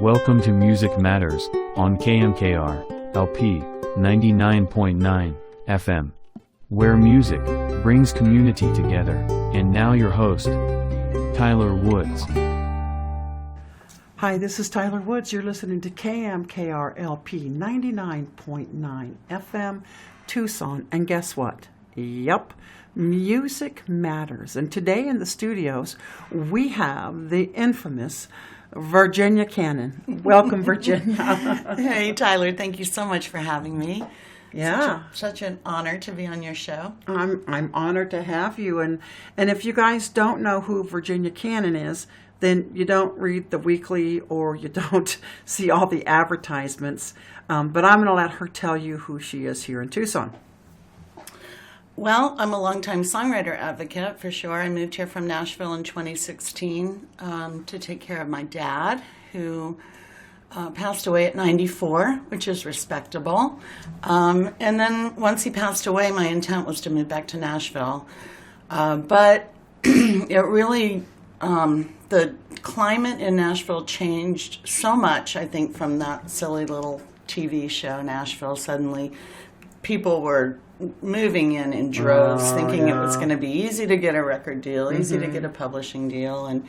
Welcome to Music Matters, on KMKR, LP, 99.9, FM. Where music brings community together. And now your host, Tyler Woods. Hi, this is Tyler Woods. You're listening to KMKR LP 99.9 FM, Tucson. And guess what? Yep, music matters. And today in the studios, we have the infamous Virginia Cannon. Welcome, Virginia. Hey, Tyler. Thank you so much for having me. Yeah. Such an honor to be on your show. I'm honored to have you. And if you guys don't know who Virginia Cannon is, then you don't read the weekly or you don't see all the advertisements. But I'm going to let her tell you who she is here in Tucson. Well, I'm a longtime songwriter advocate, for sure. I moved here from Nashville in 2016 to take care of my dad, who passed away at 94, which is respectable. And then once he passed away, my intent was to move back to Nashville. But it really, the climate in Nashville changed so much, I think, from that silly little TV show, Nashville. Suddenly, people were moving in droves, thinking it was going to be easy to get a record deal, easy to get a publishing deal, and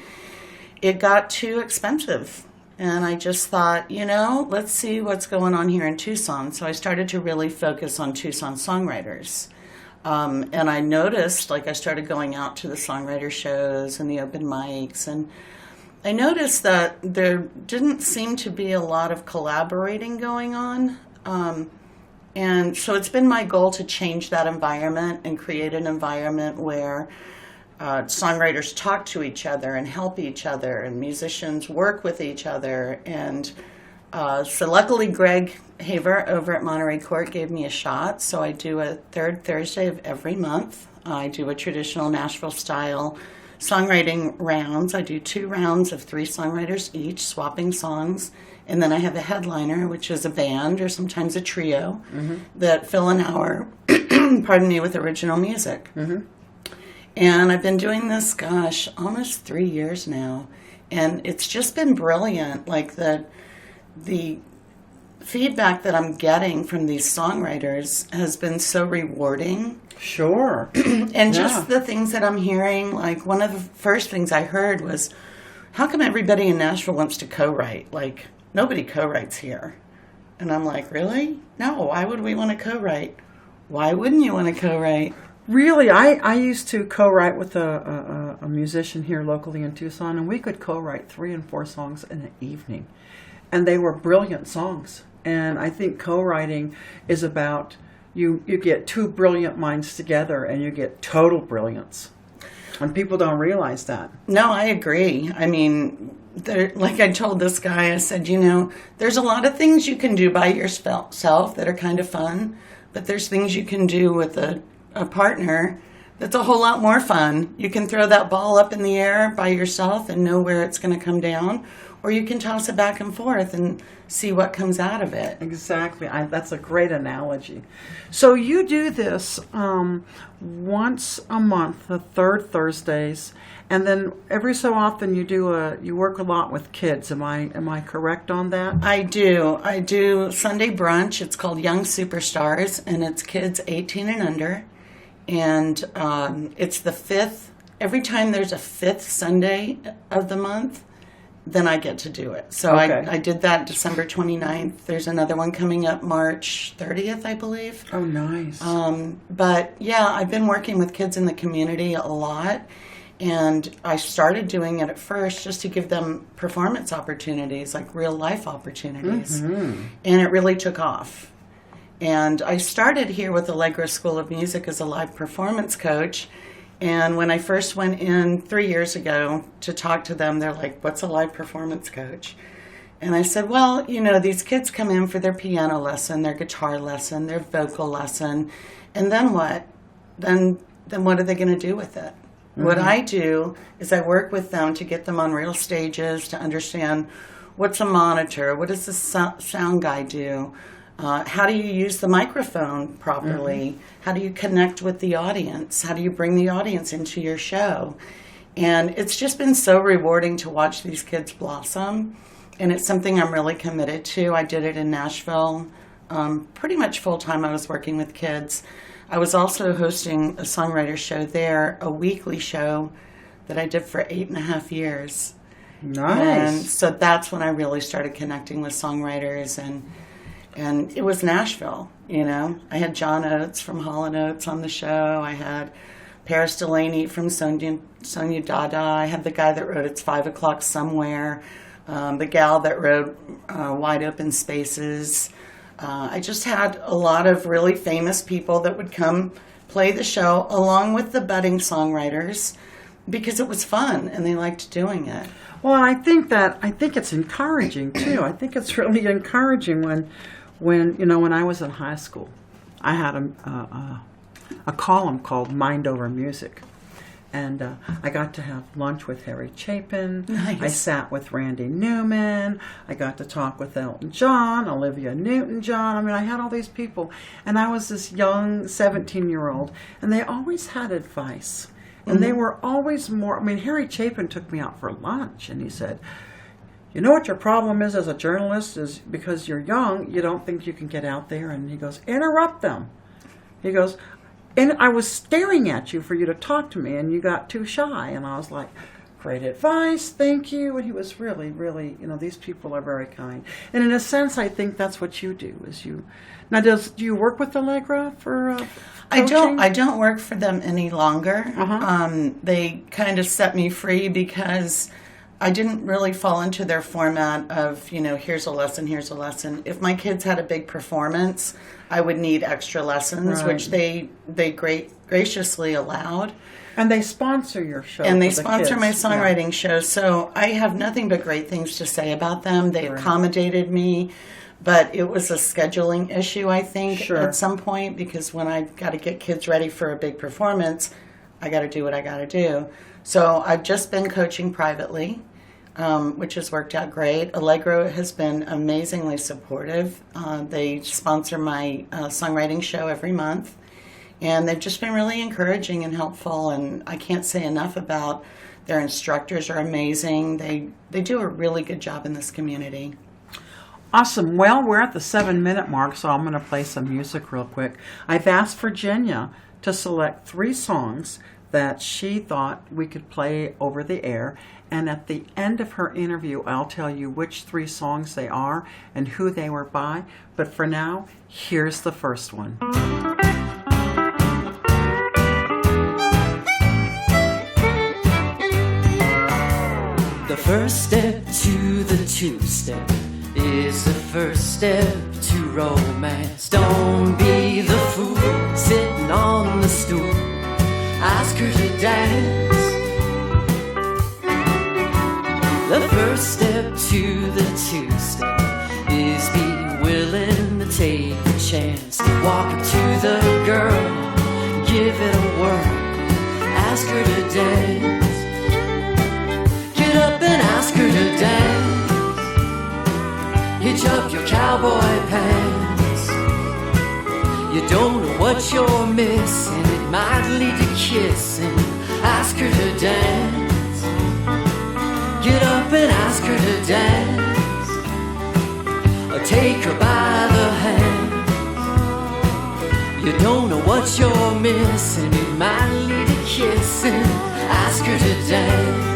it got too expensive. And I just thought, let's see what's going on here in Tucson. So I started to really focus on Tucson songwriters. And I noticed, I started going out to the songwriter shows and the open mics, and I noticed that there didn't seem to be a lot of collaborating going on. And so it's been my goal to change that environment and create an environment where songwriters talk to each other and help each other, and musicians work with each other. And so luckily Greg Haver over at Monterey Court gave me a shot. So I do a third Thursday of every month. I do a traditional Nashville-style songwriting rounds. I do 2 rounds of 3 songwriters each, swapping songs. And then I have a headliner, which is a band or sometimes a trio that fill an hour, with original music. And I've been doing this, almost 3 years now. And it's just been brilliant. The feedback that I'm getting from these songwriters has been so rewarding. Sure. And just the things that I'm hearing, one of the first things I heard was, how come everybody in Nashville wants to co-write? Nobody co-writes here. And I'm like, really? No, why would we want to co-write? Why wouldn't you want to co-write? Really, I used to co-write with a musician here locally in Tucson, and we could co-write 3 and 4 songs in an evening. And they were brilliant songs. And I think co-writing is about you get 2 brilliant minds together and you get total brilliance. And people don't realize that. No, I agree. I mean, like I told this guy, I said, there's a lot of things you can do by yourself that are kind of fun, but there's things you can do with a partner that's a whole lot more fun. You can throw that ball up in the air by yourself and know where it's going to come down, or you can toss it back and forth and see what comes out of it. Exactly. That's a great analogy. So you do this once a month, the 3rd Thursdays, and then every so often you work a lot with kids. Am I correct on that? I do Sunday brunch. It's called Young Superstars, and it's kids 18 and under. And it's the 5th. Every time there's a 5th Sunday of the month, then I get to do it. So okay. I did that December 29th. There's another one coming up March 30th, I believe. Oh, nice. But yeah, I've been working with kids in the community a lot. And I started doing it at first just to give them performance opportunities, real life opportunities. And it really took off. And I started here with Allegro School of Music as a live performance coach. And when I first went in 3 years ago to talk to them, they're like, what's a live performance coach? And I said, well, these kids come in for their piano lesson, their guitar lesson, their vocal lesson. And then what? Then what are they going to do with it? What I do is I work with them to get them on real stages, to understand what's a monitor, what does the sound guy do, how do you use the microphone properly, how do you connect with the audience, how do you bring the audience into your show. And it's just been so rewarding to watch these kids blossom and it's something I'm really committed to. I did it in Nashville, pretty much full time. I was working with kids. I was also hosting a songwriter show there, a weekly show that I did for 8.5 years. Nice. And so that's when I really started connecting with songwriters, and it was Nashville, you know. I had John Oates from Hall & Oates on the show. I had Paris Delaney from Sonia Dada. I had the guy that wrote It's 5 O'Clock Somewhere, the gal that wrote Wide Open Spaces. I just had a lot of really famous people that would come play the show along with the budding songwriters because it was fun and they liked doing it. Well, I think it's encouraging too. I think it's really encouraging when I was in high school, I had a column called Mind Over Music, and I got to have lunch with Harry Chapin. Nice. I sat with Randy Newman. I got to talk with Elton John, Olivia Newton-John. I mean, I had all these people, and I was this young 17-year-old, and they always had advice. And they were always more, I mean, Harry Chapin took me out for lunch, and he said, you know what your problem is as a journalist is because you're young, you don't think you can get out there. And he goes, interrupt them. He goes, and I was staring at you for you to talk to me, and you got too shy. And I was like, great advice, thank you. And he was really, really, these people are very kind. And in a sense, I think that's what you do, is you. Now, do you work with Allegra for coaching? I don't work for them any longer. Uh-huh. They kind of set me free because I didn't really fall into their format of, here's a lesson, here's a lesson. If my kids had a big performance, I would need extra lessons, Right. which they graciously allowed. And they sponsor your show. And they for the sponsor kids. my songwriting show, so I have nothing but great things to say about them. They Right. accommodated me, but it was a scheduling issue, I think, Sure. at some point, because when I got to get kids ready for a big performance, I got to do what I got to do. So I've just been coaching privately, which has worked out great. Allegro has been amazingly supportive. They sponsor my songwriting show every month. And they've just been really encouraging and helpful, and I can't say enough about their instructors are amazing. They do a really good job in this community. Awesome. Well, we're at the 7-minute mark, so I'm going to play some music real quick. I've asked Virginia to select 3 songs that she thought we could play over the air, and at the end of her interview, I'll tell you which 3 songs they are and who they were by. But for now, here's the first one. The first step to the 2-step is the first step to romance. Don't be the fool sitting on the stool. Ask her to dance. The first step to the 2-step is be willing to take the chance. Walk up to the girl, give it a whirl. Ask her to dance. Get up and ask her to dance. Hitch up your cowboy pants. You don't know what you're missing. It might lead to kissing. Ask her to dance. Get up and ask her to dance. Or take her by the hand. You don't know what you're missing. It might lead to kissing. Ask her to dance.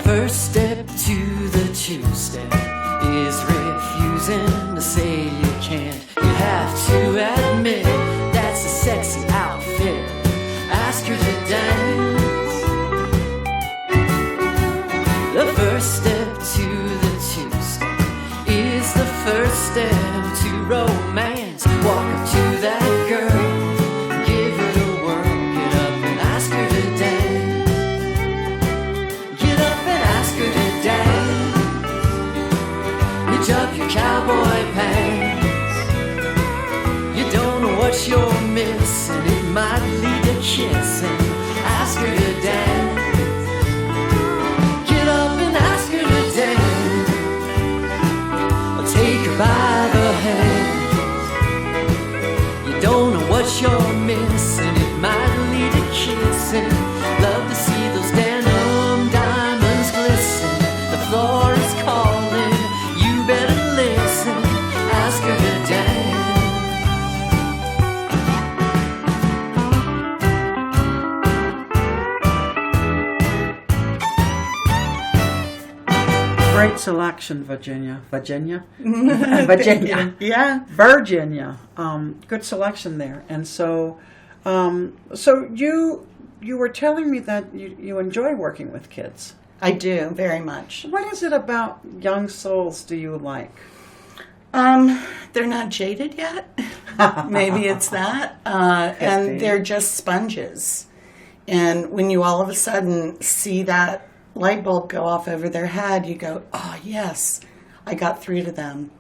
First step to the 2-step is refusing to say you can't. You have to admit that's a sexy outfit. Ask her to dance. The first step to the 2-step is the first step to romance. Walk up to that girl, give it a whirl. Get up and ask her to dance. missing, it might lead to kissing. Ask her to dance. Get up and ask her to dance. Or take her by the hand. You don't know what you're missing, it might lead to kissing. Love to see those denim diamonds glisten. The floor is calling, you better listen. Ask her to dance. Great selection, Virginia. Virginia. Yeah. Virginia. Good selection there. And so, so you were telling me that you enjoy working with kids. I do, very much. What is it about young souls do you like? They're not jaded yet. Maybe it's that. And they're just sponges. And when you all of a sudden see that light bulb go off over their head, you go, oh, yes, I got through to them.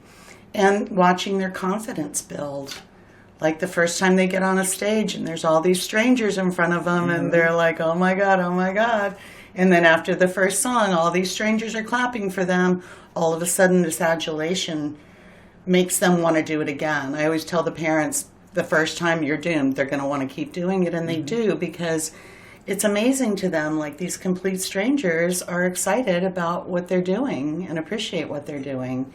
And watching their confidence build. Like the first time they get on a stage and there's all these strangers in front of them and they're like, oh my God, oh my God. And then after the first song, all these strangers are clapping for them. All of a sudden, this adulation makes them want to do it again. I always tell the parents, the first time you're doomed, they're going to want to keep doing it, and they do, because it's amazing to them. Like, these complete strangers are excited about what they're doing and appreciate what they're doing.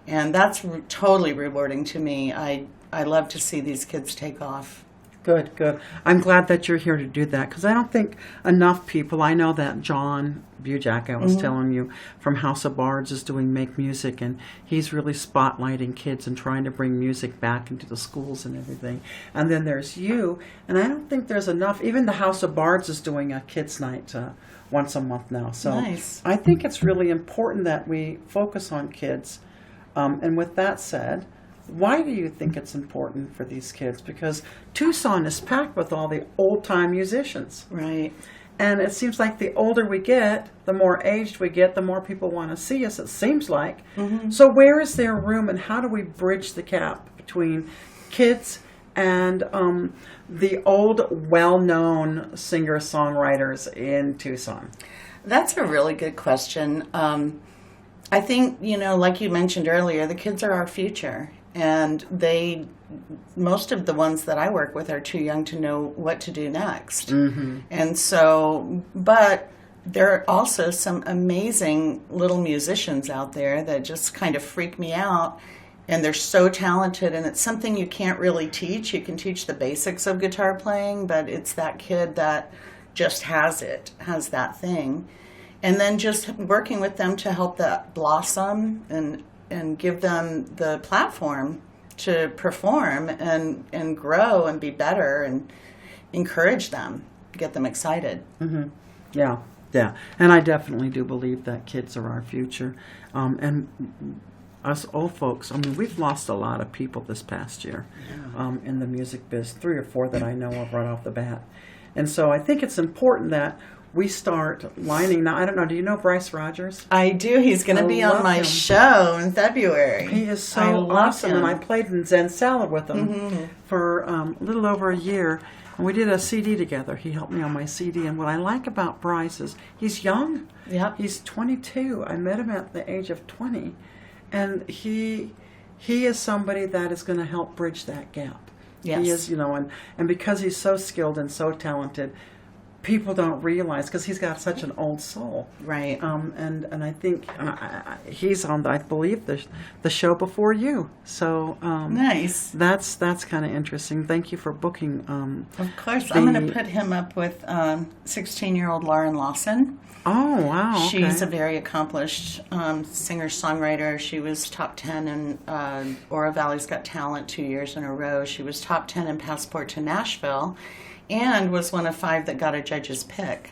And that's totally rewarding to me. I love to see these kids take off. Good, good. I'm glad that you're here to do that, because I don't think enough people, I know that John Bujak, I was telling you, from House of Bards is doing Make Music, and he's really spotlighting kids and trying to bring music back into the schools and everything. And then there's you, and I don't think there's enough. Even the House of Bards is doing a kids' night once a month now. So nice. I think it's really important that we focus on kids. And with that said, why do you think it's important for these kids? Because Tucson is packed with all the old-time musicians. Right. And it seems like the older we get, the more aged we get, the more people want to see us, it seems like. So where is there room, and how do we bridge the gap between kids and the old, well-known singer-songwriters in Tucson? That's a really good question. I think, like you mentioned earlier, the kids are our future. And most of the ones that I work with are too young to know what to do next. And so, but there are also some amazing little musicians out there that just kind of freak me out. And they're so talented, and it's something you can't really teach. You can teach the basics of guitar playing, but it's that kid that just has that thing. And then just working with them to help that blossom and give them the platform to perform and grow and be better and encourage them, get them excited. Yeah. And I definitely do believe that kids are our future. And us old folks, I mean, we've lost a lot of people this past year in the music biz, 3 or 4 that I know of right off the bat. And so I think it's important that we start lining. Now, I don't know, do you know Bryce Rogers? I do. He's going to be on my show in February. He is so awesome, and I played in Zen Salad with him for a little over a year, and we did a CD together. He helped me on my CD, and what I like about Bryce is he's young. Yep. He's 22. I met him at the age of 20, and he is somebody that is going to help bridge that gap. Yes. He is, and because he's so skilled and so talented, people don't realize, because he's got such an old soul. Right. And I think he's on, I believe, the show before you. So nice. That's kind of interesting. Thank you for booking. Of course. I'm going to put him up with 16-year-old Lauren Lawson. Oh, wow. Okay. She's a very accomplished singer-songwriter. She was top 10 in Oro Valley's Got Talent 2 years in a row. She was top 10 in Passport to Nashville, and was one of 5 that got a judge's pick.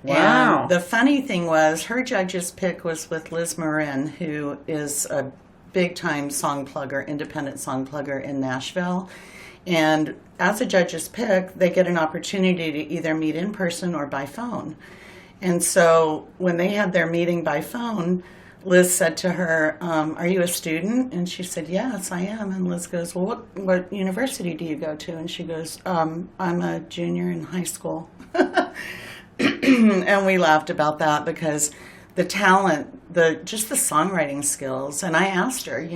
Wow. And the funny thing was, her judge's pick was with Liz Marin, who is a big-time song plugger, independent song plugger in Nashville. And as a judge's pick, they get an opportunity to either meet in person or by phone. And so when they had their meeting by phone, Liz said to her, are you a student? And she said, yes, I am. And Liz goes, well, what university do you go to? And she goes, I'm a junior in high school. And we laughed about that because the talent, just the songwriting skills. And I asked her,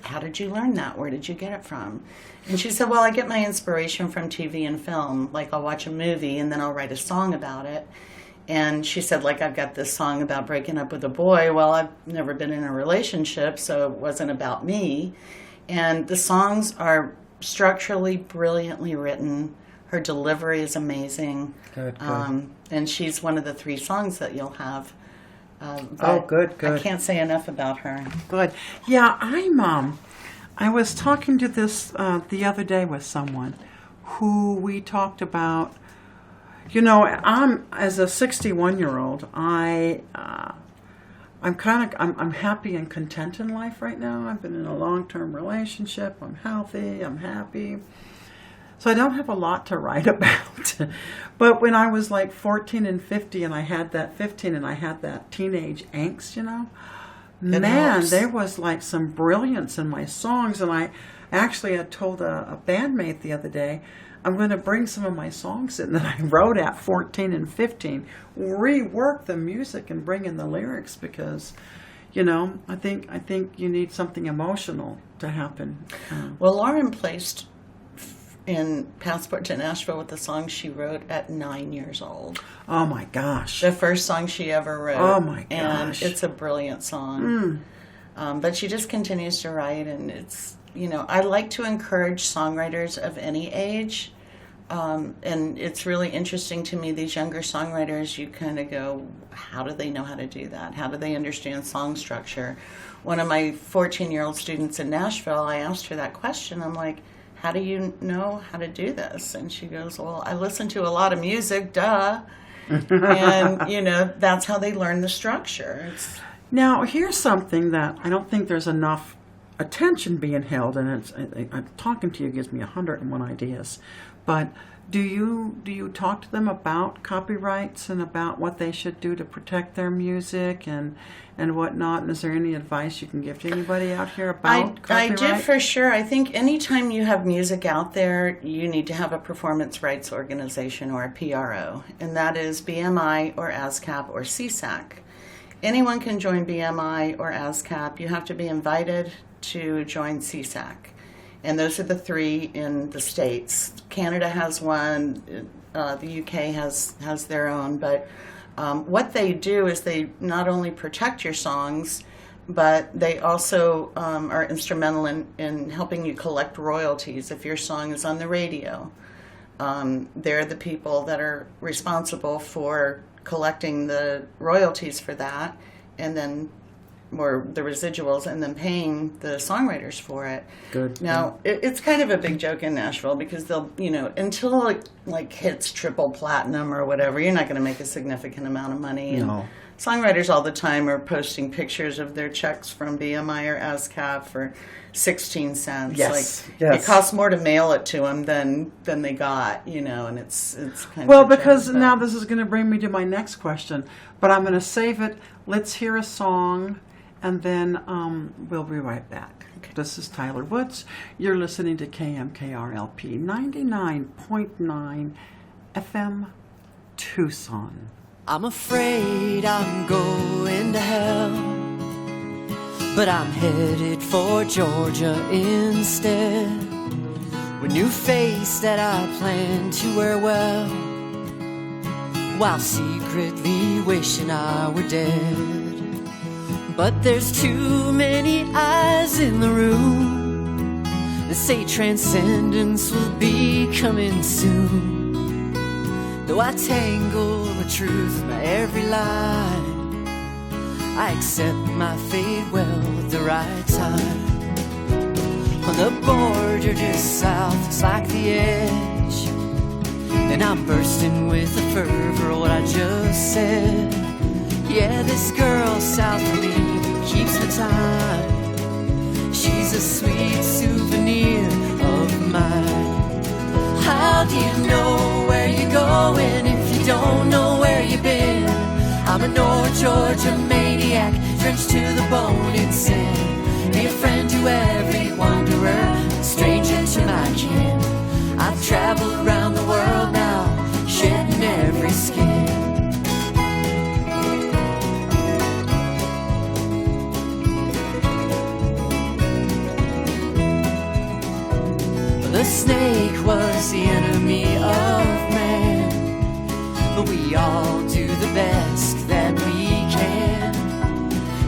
how did you learn that? Where did you get it from? And she said, well, I get my inspiration from TV and film. Like, I'll watch a movie and then I'll write a song about it. And she said, like, I've got this song about breaking up with a boy. Well, I've never been in a relationship, so it wasn't about me. And the songs are structurally brilliantly written. Her delivery is amazing. Good. And she's one of the 3 songs that you'll have. Good. I can't say enough about her. Good. Yeah, I was talking to this the other day with someone who we talked about. I'm as a 61-year-old. I'm happy and content in life right now. I've been in a long-term relationship. I'm healthy. I'm happy. So I don't have a lot to write about. But when I was like 14 and 50 and I had that teenage angst, there was like some brilliance in my songs. And I actually had told a bandmate the other day, I'm going to bring some of my songs in that I wrote at 14 and 15, rework the music and bring in the lyrics because, I think you need something emotional to happen. Well, Lauren placed in Passport to Nashville with the song she wrote at 9 years old. Oh my gosh. The first song she ever wrote. Oh my gosh. And it's a brilliant song. But she just continues to write, and it's, I like to encourage songwriters of any age. And it's really interesting to me, these younger songwriters, you kind of go, how do they know how to do that? How do they understand song structure? One of my 14-year-old students in Nashville, I asked her that question. I'm like, how do you know how to do this? And she goes, well, I listen to a lot of music, duh. And, that's how they learn the structure. Now, here's something that I don't think there's enough attention being held, and talking to you gives me 101 ideas. But do you talk to them about copyrights and about what they should do to protect their music and whatnot? And is there any advice you can give to anybody out here about copyright? I do for sure. I think anytime you have music out there, you need to have a performance rights organization or a PRO, and that is BMI or ASCAP or CSAC. Anyone can join BMI or ASCAP. You have to be invited to join CSAC. And those are the 3 in the States. Canada has one. The UK has their own. But what they do is they not only protect your songs, but they also are instrumental in helping you collect royalties if your song is on the radio. They're the people that are responsible for collecting the royalties for that, and then or the residuals, and then paying the songwriters for it. Good. Now, it's kind of a big joke in Nashville because they'll, until like hits triple platinum or whatever, you're not going to make a significant amount of money. No. And songwriters all the time are posting pictures of their checks from BMI or ASCAP for 16 cents. Yes. It costs more to mail it to them than they got, and it's kind well, of a because joke, now this is going to bring me to my next question, but I'm going to save it. Let's hear a song, and then we'll be right back. Okay. This is Tyler Woods. You're listening to KMKR LP 99.9 FM Tucson. I'm afraid I'm going to hell, but I'm headed for Georgia instead. A new face that I plan to wear well, while secretly wishing I were dead. But there's too many eyes in the room that say transcendence will be coming soon. Though I tangle the truth by every line, I accept my fate well at the right time. On the border just south, it's like the edge, and I'm bursting with the fervor of what I just said. Yeah, this girl south of me keeps the time. She's a sweet souvenir of mine. How do you know where you're going if you don't know where you've been? I'm a North Georgia maniac, drenched to the bone in sin. Be a friend to every wanderer, stranger to my kin. I've traveled around the world now, shedding every skin. The snake was the enemy of man, but we all do the best that we can.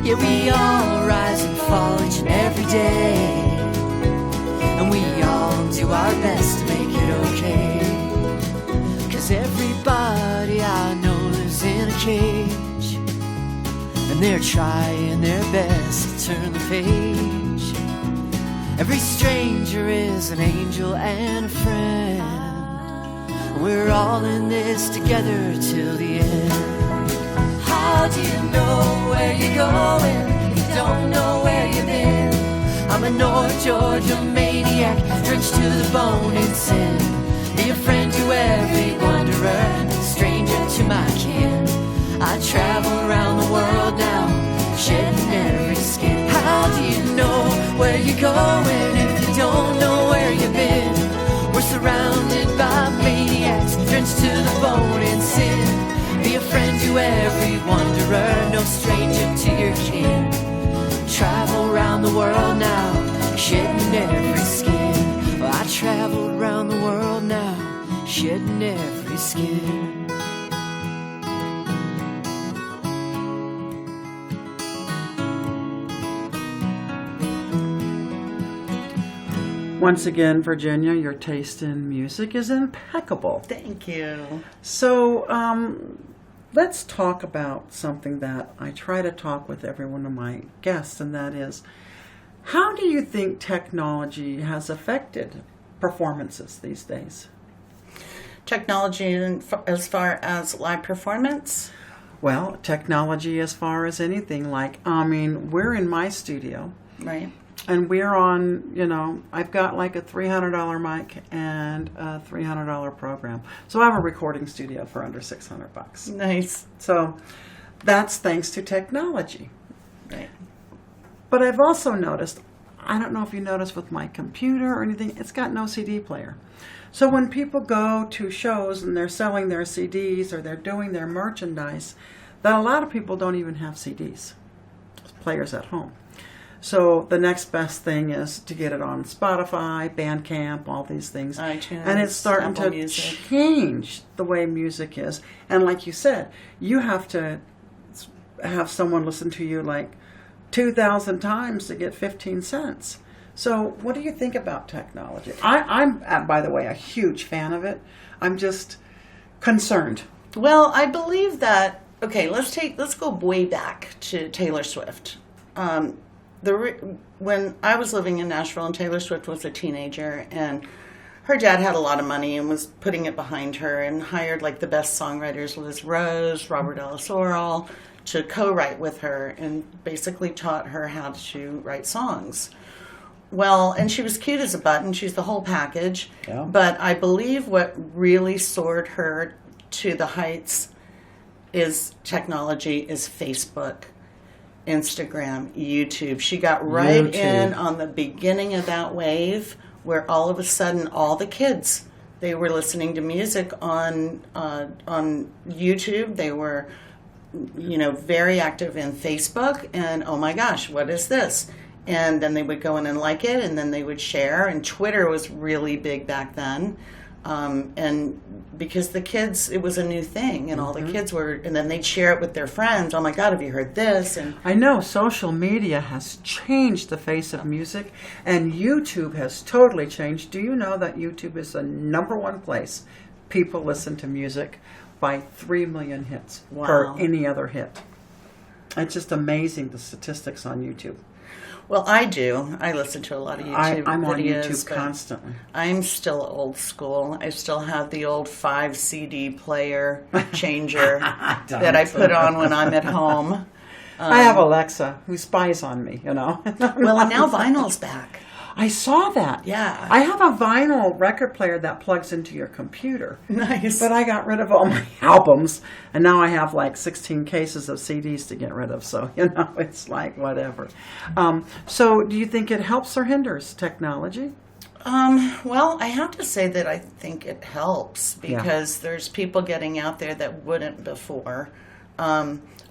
Yeah, we all rise and fall each and every day, and we all do our best to make it okay. 'Cause everybody I know lives in a cage, and they're trying their best to turn the page. Every stranger is an angel and a friend. We're all in this together till the end. How do you know where you're going if you don't know where you've been? I'm a North Georgia maniac, drenched to the bone in sin. Be a friend to every wanderer, stranger to my kin. I travel around the world now, shedding every skin. How do you know where you're going if you don't know where you've been? We're surrounded by maniacs, drenched to the bone in sin. Be a friend to every wanderer, no stranger to your kin. Travel around the world now, shedding every skin. Well, I traveled around the world now, shedding every skin. Once again, Virginia, your taste in music is impeccable. Thank you. So let's talk about something that I try to talk with every one of my guests, and that is, how do you think technology has affected performances these days? Technology as far as live performance? Well, technology as far as anything. Like, I mean, we're in my studio. Right. And we're on, I've got like a $300 mic and a $300 program. So I have a recording studio for under $600. Nice. So that's thanks to technology. Right. But I've also noticed, I don't know if you noticed with my computer or anything, it's got no CD player. So when people go to shows and they're selling their CDs or they're doing their merchandise, that a lot of people don't even have CDs, players at home. So the next best thing is to get it on Spotify, Bandcamp, all these things. iTunes, and it's starting Apple to Music. change the way music is. And like you said, you have to have someone listen to you like 2,000 times to get 15 cents. So what do you think about technology? I'm, by the way, a huge fan of it. I'm just concerned. Well, I believe that, okay, let's go way back to Taylor Swift. When I was living in Nashville and Taylor Swift was a teenager, and her dad had a lot of money and was putting it behind her and hired like the best songwriters, Liz Rose, Robert Ellis Orrall, to co-write with her and basically taught her how to write songs. Well, and she was cute as a button. She's the whole package. Yeah. But I believe what really soared her to the heights is technology, is Facebook, Instagram, YouTube. She got right in on the beginning of that wave where all of a sudden all the kids, they were listening to music on YouTube. They were, very active in Facebook, and oh my gosh, what is this? And then they would go in and like it, and then they would share. And Twitter was really big back then. And because the kids, it was a new thing, and all the kids were, and then they'd share it with their friends. Oh my God, have you heard this? And I know social media has changed the face of music, and YouTube has totally changed. Do you know that YouTube is the #1 place people listen to music by 3 million hits per any other hit? It's just amazing, the statistics on YouTube. Well, I do. I listen to a lot of YouTube I'm on videos, YouTube but constantly. I'm still old school. I still have the old 5 CD player changer that I put on when I'm at home. I have Alexa, who spies on me, Well, and now vinyl's back. I saw that. Yeah. I have a vinyl record player that plugs into your computer. Nice. But I got rid of all my albums, and now I have like 16 cases of CDs to get rid of. So, it's like whatever. So do you think it helps or hinders technology? Well, I have to say that I think it helps because there's people getting out there that wouldn't before.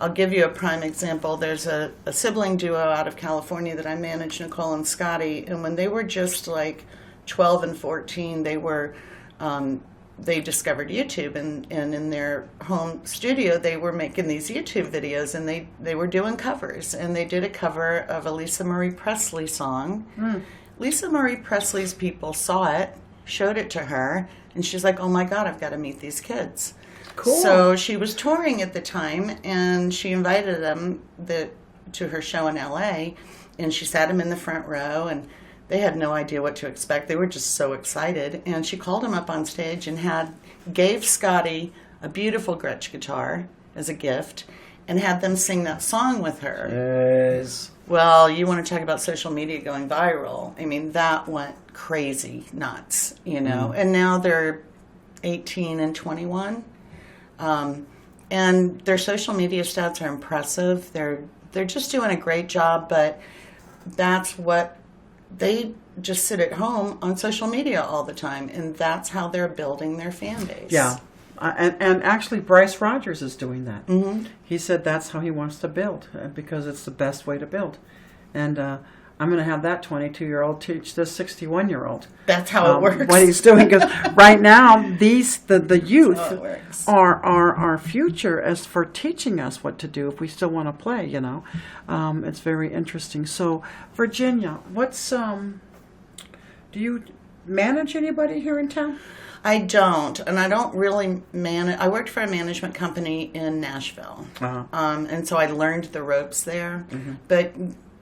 I'll give you a prime example. There's a sibling duo out of California that I manage, Nicole and Scotty, and when they were just like 12 and 14, they discovered YouTube, and in their home studio, they were making these YouTube videos, and they were doing covers, and they did a cover of a Lisa Marie Presley song. Lisa Marie Presley's people saw it, showed it to her, and she's like, oh my God, I've got to meet these kids. Cool. So she was touring at the time, and she invited them to her show in LA, and she sat them in the front row, and they had no idea what to expect. They were just so excited, and she called them up on stage and gave Scotty a beautiful Gretsch guitar as a gift, and had them sing that song with her. Yes. Well, you want to talk about social media going viral. I mean, that went crazy nuts, and now they're 18 and 21. And their social media stats are impressive. They're just doing a great job, but that's what they just sit at home on social media all the time, and that's how they're building their fan base. Yeah. And actually, Bryce Rogers is doing that. Mm-hmm. He said that's how he wants to build because it's the best way to build. And I'm going to have that 22-year-old teach this 61-year-old. That's how it works. What he's doing, because right now the youth are our future as for teaching us what to do if we still want to play. It's very interesting. So, Virginia, what's do you manage anybody here in town? I don't, and I don't really manage. I worked for a management company in Nashville, and so I learned the ropes there. Mm-hmm. But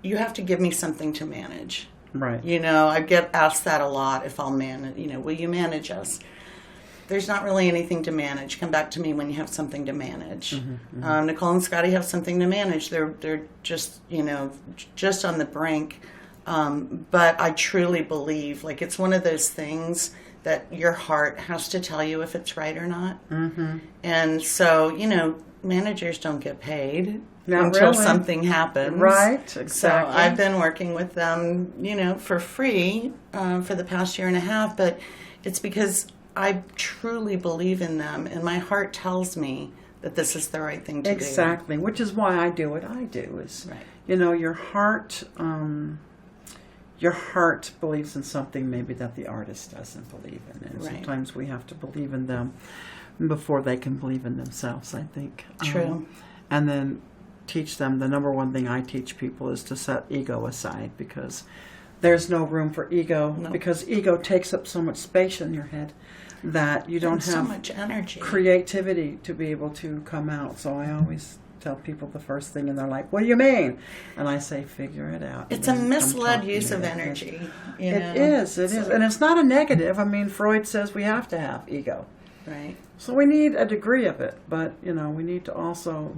you have to give me something to manage. Right. I get asked that a lot if I'll manage, will you manage us? There's not really anything to manage. Come back to me when you have something to manage. Mm-hmm, mm-hmm. Nicole and Scotty have something to manage. They're just, just on the brink. But I truly believe, it's one of those things that your heart has to tell you if it's right or not. Mm-hmm. And so, managers don't get paid. Not until really. Something happens. Right, exactly. So I've been working with them, for free for the past year and a half, but it's because I truly believe in them, and my heart tells me that this is the right thing to do. Exactly, which is why I do what I do. Is right. Your heart believes in something maybe that the artist doesn't believe in, and sometimes we have to believe in them before they can believe in themselves, I think. True. And then teach them, the number one thing I teach people is to set ego aside, because there's no room for ego, because ego takes up so much space in your head that you don't have so much energy, creativity to be able to come out. So I always tell people the first thing, and they're like, what do you mean? And I say, figure it out. It's a misled use of energy. It is. And it's not a negative. I mean, Freud says we have to have ego. Right. So we need a degree of it, but, we need to also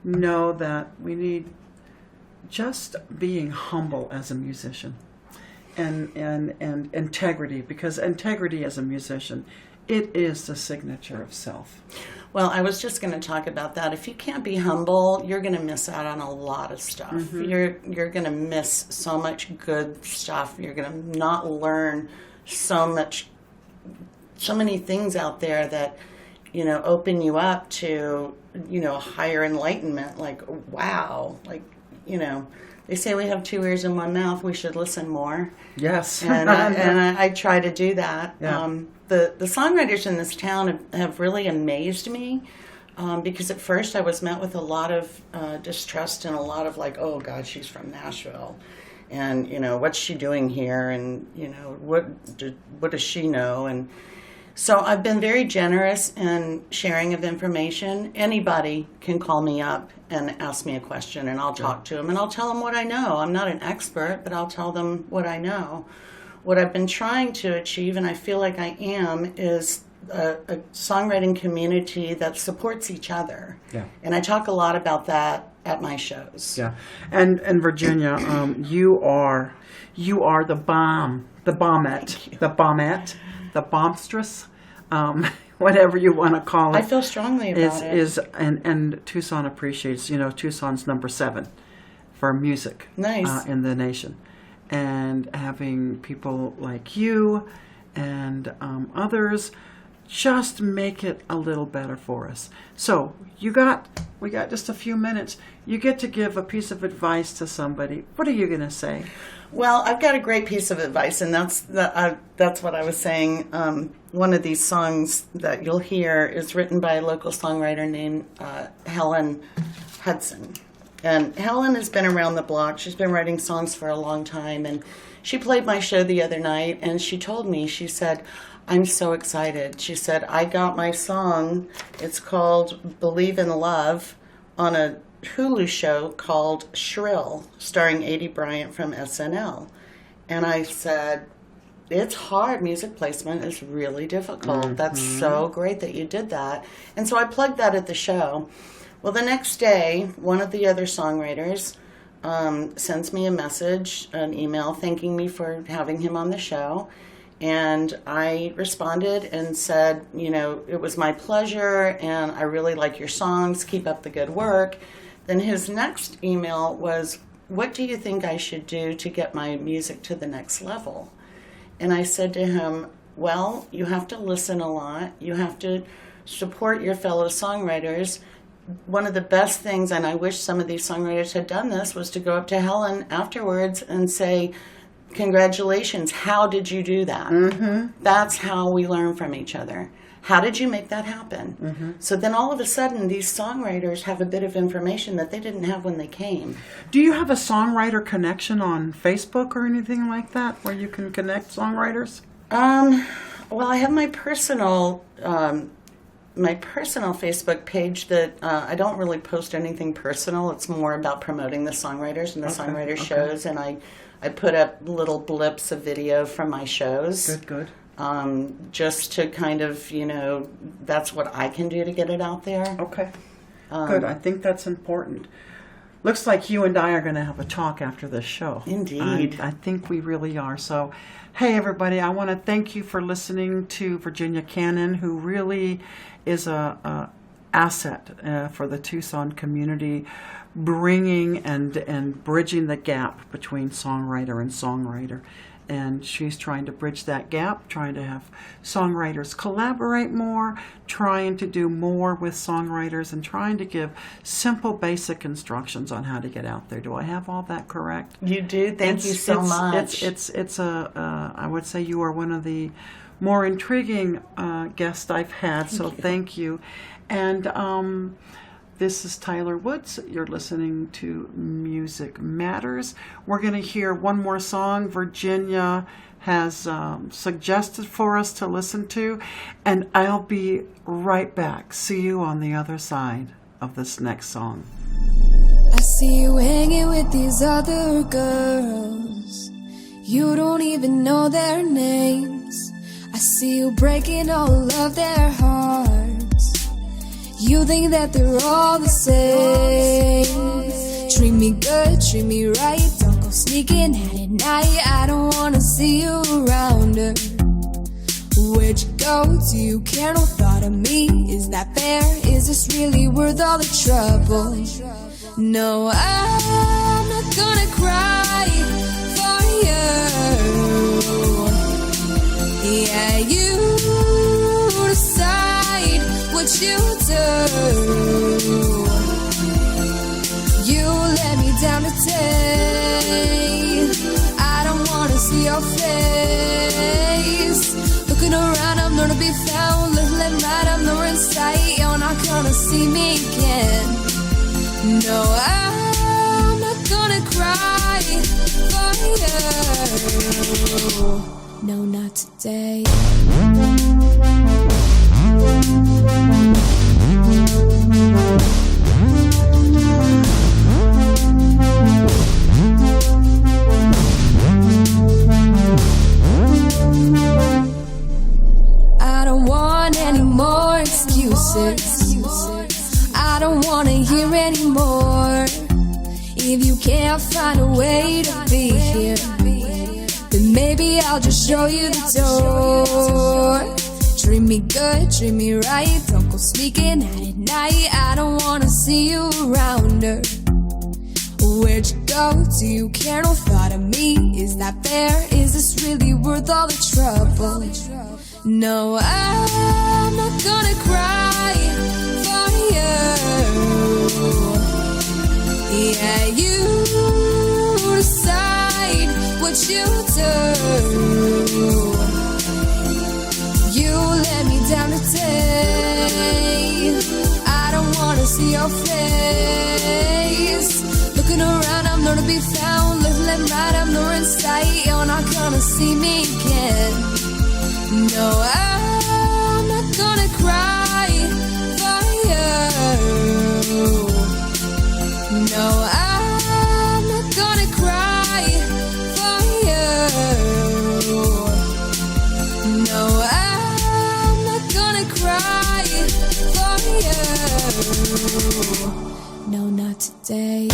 know that we need just being humble as a musician and integrity, because integrity as a musician, it is the signature of self. Well, I was just going to talk about that. If you can't be humble, you're going to miss out on a lot of stuff. Mm-hmm. You're going to miss so much good stuff. You're going to not learn so many things out there that, open you up to, higher enlightenment. Like, wow. Like, they say we have two ears and one mouth. We should listen more. Yes. And I try to do that. Yeah. The songwriters in this town have really amazed me, because at first I was met with a lot of distrust and a lot of oh God, she's from Nashville, and what's she doing here, and what does she know? And so I've been very generous in sharing of information. Anybody can call me up and ask me a question, and I'll talk to them, and I'll tell them what I know. I'm not an expert, but I'll tell them what I know. What I've been trying to achieve, and I feel like I am, is a songwriting community that supports each other. Yeah. And I talk a lot about that at my shows. Yeah, and Virginia, you are the bomb, the bombette, the bombstress, whatever you want to call it. I feel strongly about it. And Tucson appreciates. Tucson's number 7 for music. Nice. In the nation, and having people like you and others just make it a little better for us. So we got just a few minutes. You get to give a piece of advice to somebody. What are you going to say? Well, I've got a great piece of advice, and that's what I was saying. One of these songs that you'll hear is written by a local songwriter named Helen Hudson. And Helen has been around the block. She's been writing songs for a long time, and she played my show the other night, and she told me, she said, I'm so excited. She said, I got my song, it's called Believe in Love, on a Hulu show called Shrill, starring Adie Bryant from SNL. And I said, it's hard. Music placement is really difficult. Mm-hmm. That's so great that you did that. And so I plugged that at the show. Well, the next day, one of the other songwriters sends me a message, an email, thanking me for having him on the show. And I responded and said, it was my pleasure, and I really like your songs. Keep up the good work. Then his next email was, what do you think I should do to get my music to the next level? And I said to him, well, you have to listen a lot. You have to support your fellow songwriters. One of the best things, and I wish some of these songwriters had done this, was to go up to Helen afterwards and say, congratulations, how did you do that? Mm-hmm. That's how we learn from each other. How did you make that happen? Mm-hmm. So then all of a sudden, these songwriters have a bit of information that they didn't have when they came. Do you have a songwriter connection on Facebook or anything like that where you can connect songwriters? Well, I have my personal Facebook page that I don't really post anything personal. It's more about promoting the songwriters and the songwriter shows, and I put up little blips of video from my shows. Good. Just to kind of, that's what I can do to get it out there. Okay. Good. I think that's important. Looks like you and I are going to have a talk after this show. Indeed. I think we really are. So, hey, everybody, I want to thank you for listening to Virginia Cannon, who really is a asset for the Tucson community, bringing and bridging the gap between songwriter and songwriter. And she's trying to bridge that gap, trying to have songwriters collaborate more, trying to do more with songwriters, and trying to give simple, basic instructions on how to get out there. Do I have all that correct? You do. Thank you so much. I would say you are one of the more intriguing guests I've had, so thank you. And this is Tyler Woods. You're listening to Music Matters. We're going to hear one more song Virginia has suggested for us to listen to, and I'll be right back. See you on the other side of this next song. I see you hanging with these other girls. You don't even know their names. I see you breaking all of their hearts. You think that they're all the same. Treat me good, treat me right. Don't go sneaking out at night. I don't wanna see you around her. Where'd you go? Do you care? No thought of me. Is that fair? Is this really worth all the trouble? No, I'm not gonna cry for you. Yeah, you decide what you do. You let me down today. I don't wanna see your face. Looking around, I'm nowhere to be found. Little and right, I'm nowhere in sight. You're not gonna see me again. No, I'm not gonna cry for you. No, not today. I don't want any more excuses. I don't want to hear anymore. If you can't find a way to be here, then maybe I'll just show you the door. Treat me good, treat me right. Don't go sneaking out at night. I don't wanna see you around her. Where'd you go? Do you care? No thought of me. Is that fair? Is this really worth all the trouble? No, I'm not gonna cry for you. Yeah, you decide what you do. You let me down today. I don't wanna see your face. Looking around, I'm nowhere to be found. Left, left, right, I'm nowhere in sight. You're not gonna see me again. No, I'm not gonna cry for you. No, I'm not gonna cry for you. No, I'm not gonna cry for you. No, not today.